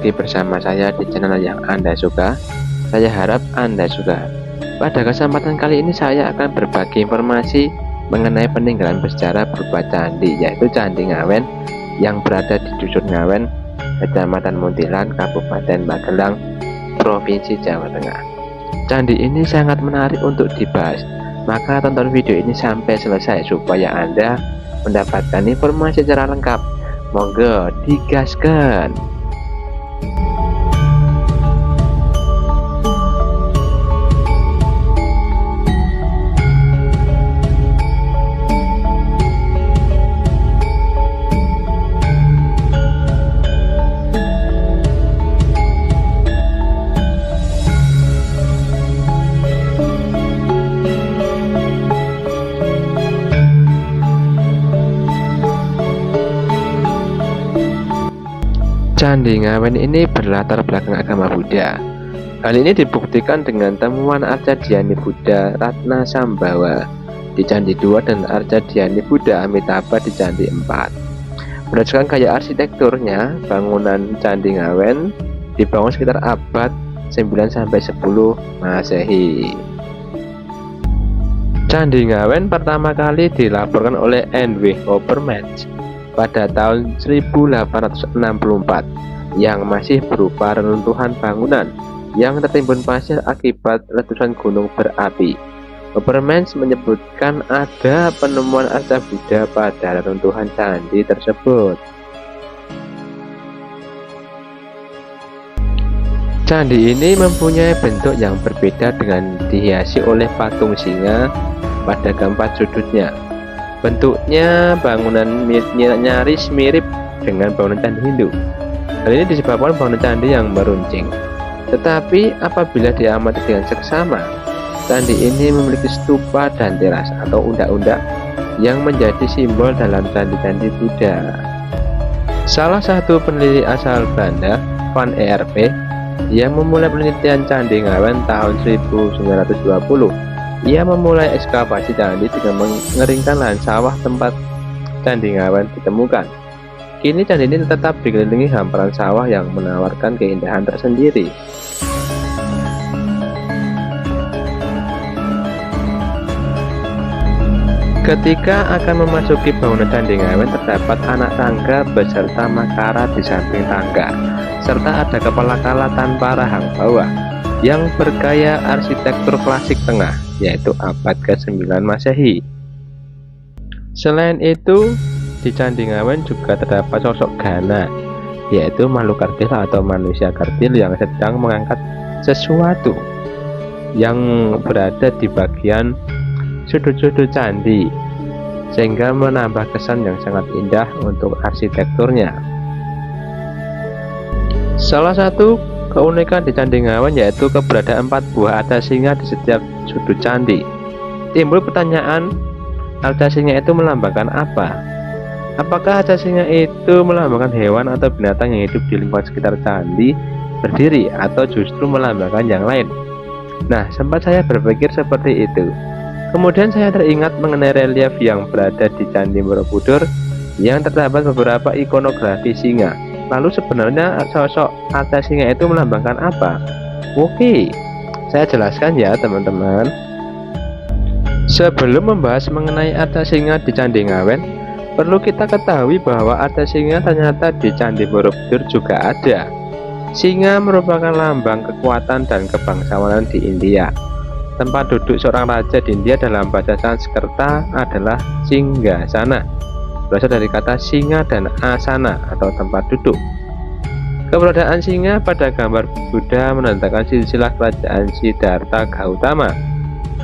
lagi bersama saya di channel yang Anda suka. Saya harap Anda suka. Pada kesempatan kali ini saya akan berbagi informasi mengenai peninggalan bersejarah berupa candi, yaitu Candi Ngawen yang berada di Dusun Ngawen, Kecamatan Muntilan, Kabupaten Magelang, Provinsi Jawa Tengah. Candi ini sangat menarik untuk dibahas, maka tonton video ini sampai selesai supaya Anda mendapatkan informasi secara lengkap. Monggo digaskan. Candi Ngawen ini berlatar belakang agama Buddha. Hal ini dibuktikan dengan temuan Arca Dhyani Buddha Ratna Sambawa di Candi 2 dan Arca Dhyani Buddha Amitabha di Candi 4. Berdasarkan gaya arsitekturnya, bangunan Candi Ngawen dibangun sekitar abad 9–10 Masehi. Candi Ngawen pertama kali dilaporkan oleh N.W. Hoppermans pada tahun 1864 yang masih berupa reruntuhan bangunan yang tertimbun pasir akibat letusan gunung berapi. Hoppermans menyebutkan ada penemuan arca Buddha pada reruntuhan candi tersebut. Candi ini mempunyai bentuk yang berbeda dengan dihiasi oleh patung singa pada keempat sudutnya. Bentuknya bangunan nyaris mirip dengan bangunan candi Hindu. Hal ini disebabkan bangunan candi yang meruncing. Tetapi apabila diamati dengan seksama, candi ini memiliki stupa dan teras atau undak-undak yang menjadi simbol dalam candi-candi Buddha. Salah satu peneliti asal Belanda, Van ERP, yang memulai penelitian Candi Ngawen tahun 1920. Ia memulai ekskavasi candi dengan mengeringkan lahan sawah tempat Candi Ngawen ditemukan. Kini candi ini tetap dikelilingi hamparan sawah yang menawarkan keindahan tersendiri. Ketika akan memasuki bangunan Candi Ngawen, terdapat anak tangga beserta makara di samping tangga, serta ada kepala kala tanpa rahang bawah yang bergaya arsitektur klasik tengah, yaitu abad ke-9 Masehi. Selain itu, di Candi Ngawen juga terdapat sosok Gana, yaitu makhluk kerdil atau manusia kerdil yang sedang mengangkat sesuatu yang berada di bagian sudut-sudut candi, sehingga menambah kesan yang sangat indah untuk arsitekturnya. Salah satu keunikan di Candi Ngawen yaitu keberadaan 4 buah arca singa di setiap sudut candi. Timbul pertanyaan, arca singa itu melambangkan apa? Apakah arca singa itu melambangkan hewan atau binatang yang hidup di lingkungan sekitar candi berdiri, atau justru melambangkan yang lain? Nah, sempat saya berpikir seperti itu. Kemudian saya teringat mengenai relief yang berada di Candi Borobudur yang terdapat beberapa ikonografi singa. Lalu sebenarnya sosok arca singa itu melambangkan apa? Oke, saya jelaskan ya teman-teman. Sebelum membahas mengenai arca singa di Candi Ngawen, perlu kita ketahui bahwa arca singa ternyata di Candi Borobudur juga ada. Singa merupakan lambang kekuatan dan kebangsawanan di India. Tempat duduk seorang raja di India dalam bahasa Sanskerta adalah Singgasana, berasal dari kata singa dan asana atau tempat duduk. Keberadaan singa pada gambar Buddha menandakan silsilah kerajaan Siddhartha Gautama,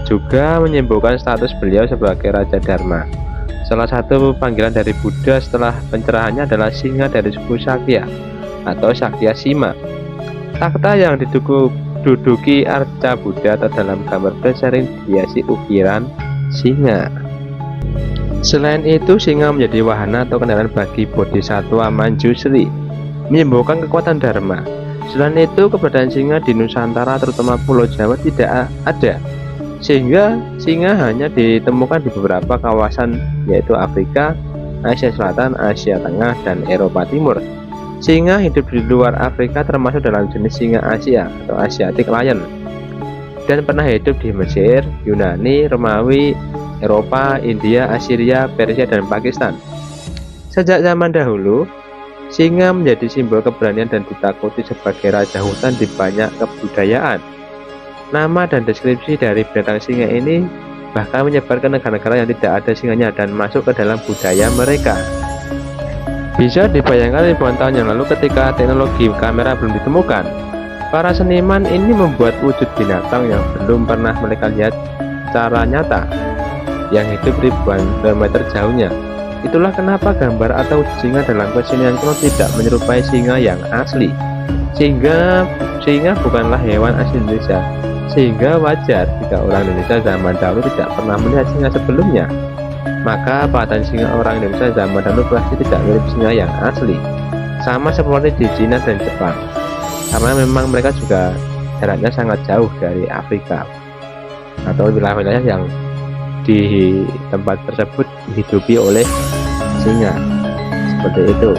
juga menyimbolkan status beliau sebagai Raja Dharma. Salah satu panggilan dari Buddha setelah pencerahannya adalah singa dari suku Sakya atau Sakya Sima. Takhta yang diduduki arca Buddha atau dalam gambar sering dihiasi ukiran singa. Selain itu, singa menjadi wahana atau kendaraan bagi Bodhisattva Manjusri, menyimbolkan kekuatan Dharma. Selain itu, keberadaan singa di Nusantara, terutama Pulau Jawa, tidak ada, sehingga singa hanya ditemukan di beberapa kawasan, yaitu Afrika, Asia Selatan, Asia Tengah, dan Eropa Timur. Singa hidup di luar Afrika termasuk dalam jenis singa Asia atau Asiatic Lion, dan pernah hidup di Mesir, Yunani, Romawi, Eropa, India, Assyria, Persia, dan Pakistan. Sejak zaman dahulu, singa menjadi simbol keberanian dan ditakuti sebagai raja hutan di banyak kebudayaan. Nama dan deskripsi dari binatang singa ini bahkan menyebar ke negara-negara yang tidak ada singanya dan masuk ke dalam budaya mereka. Bisa dibayangkan ribuan tahun yang lalu ketika teknologi kamera belum ditemukan, para seniman ini membuat wujud binatang yang belum pernah mereka lihat secara nyata, yang hidup ribuan kilometer jauhnya. Itulah kenapa gambar atau wujud singa dalam kesenian kuno tidak menyerupai singa yang asli. Singa bukanlah hewan asli Indonesia, sehingga wajar jika orang Indonesia zaman dahulu tidak pernah melihat singa sebelumnya. Maka paatan singa orang Indonesia zaman dahulu pasti tidak mirip singa yang asli, sama seperti di Cina dan Jepang, karena memang mereka juga jaraknya sangat jauh dari Afrika atau wilayah-wilayah yang di tempat tersebut dihidupi oleh singa, seperti itu.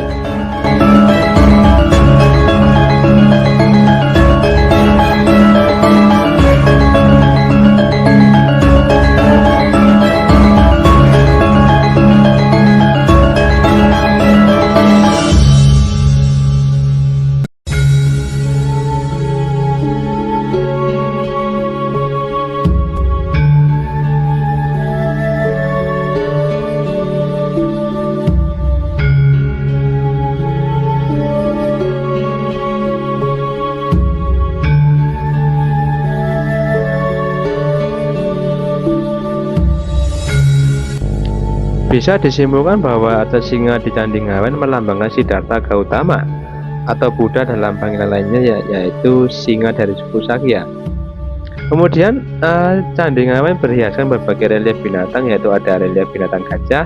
Bisa disimpulkan bahwa atas singa di Candi Ngawen melambangkan Siddhartha Gautama atau Buddha dalam panggilan lainnya, yaitu singa dari suku Sakya. Kemudian Candi Ngawen berhiaskan berbagai relief binatang, yaitu ada relief binatang gajah,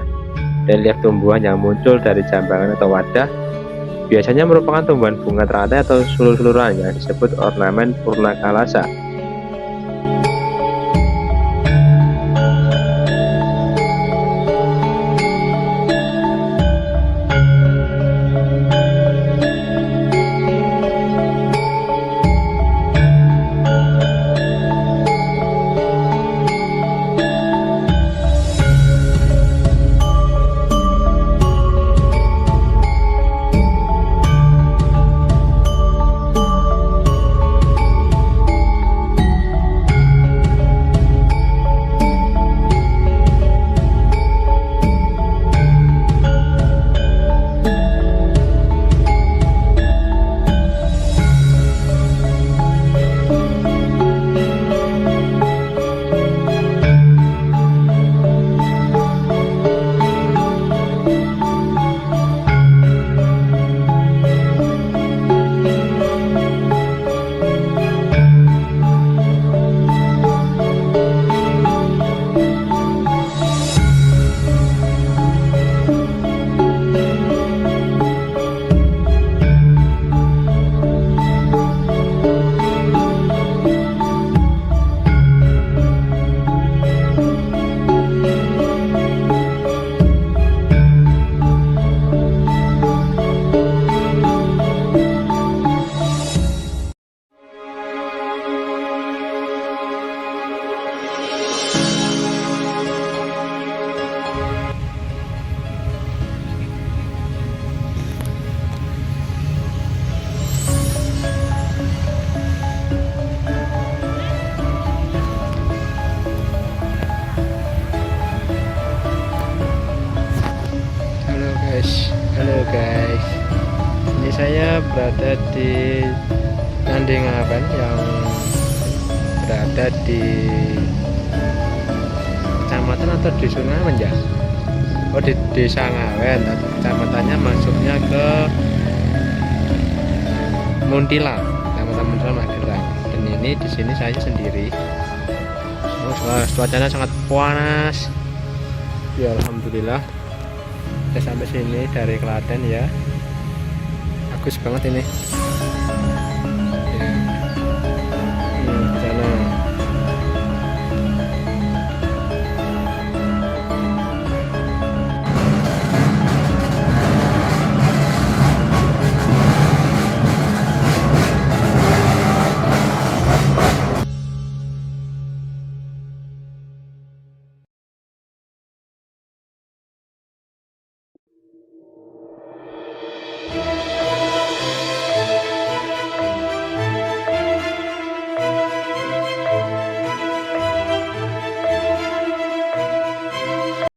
relief tumbuhan yang muncul dari jambangan atau wadah, biasanya merupakan tumbuhan bunga teratai atau sulur-suluran yang disebut ornamen Purnakalasa. Halo guys, ini saya berada di Candi Ngawen yang berada di kecamatan atau di Ngawen ya? Oh, di Desa Ngawen, atau kecamatannya masuknya ke Munthilan, kecamatan Munthilan Magelang. Dan ini di sini saya sendiri. Cuacanya sangat panas. Ya alhamdulillah. Kita sampai sini dari Klaten ya, bagus banget ini.